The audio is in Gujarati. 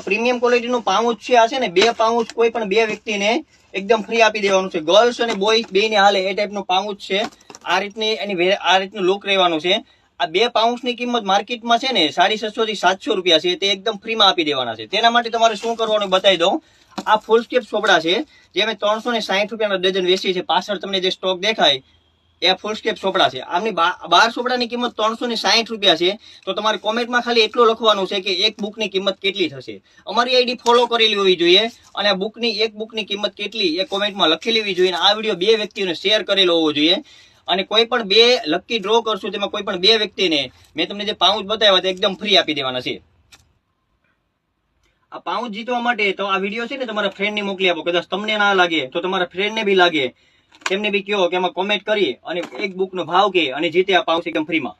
પ્રીમિયમ ક્વોલિટીનું પાઉચ છે આ છે ને 2 પાઉચ કોઈ પણ 2 વ્યક્તિને એકદમ ફ્રી આપી દેવાનું છે. ગર્લ્સ અને બોય બેને હાલે એ ટાઈપનું પાઉચ છે. આ રીતની એની આ રીતનું લુક રહેવાનું છે. આ 2 પાઉચની કિંમત માર્કેટમાં છે ને 650 થી 700 રૂપિયા છે. તે એકદમ ફ્રીમાં આપી દેવાના છે. તેના માટે તમારે શું કરવાનું બતાવી દઉં. આ ફૂલ સ્ટેપ સોપડા છે જે અમે 360 રૂપિયાનો ડઝન વેચીએ છીએ. પાછળ તમને જે સ્ટોક દેખાય એ ફૂલ સ્ટેપ સોપડા છે. આમની 12 સોપડાની કિંમત 360 રૂપિયા છે. તો તમારે કોમેન્ટમાં ખાલી એટલું લખવાનું છે કે એક બુકની કિંમત કેટલી થશે. અમારી આઈડી ફોલો કરેલી હોવી જોઈએ અને આ એક બુકની કિંમત કેટલી એ કોમેન્ટમાં લખેલી હોવી જોઈએ. આ વિડીયો 2 વ્યક્તિઓને શેર કરેલો હોવો જોઈએ અને કોઈ પણ 2 લકી ડ્રો કરશું તેમાં કોઈ પણ 2 વ્યક્તિને મેં તમને જે પાઉચ બતાવ્યા તે એકદમ ફ્રી આપી દેવાના છે. આ પાઉચ જીતવા માટે તો આ વિડીયો છે ને તમારા ફ્રેન્ડને મોકલી આપો. કદાચ તમને ના લાગે તો તમારા ફ્રેન્ડને બી લાગે તેમને બી કહો કે એમાં કોમેન્ટ કરી અને એક બુકનો ભાવ કે અને જીતે આ પાઉચ એકદમ ફ્રીમાં.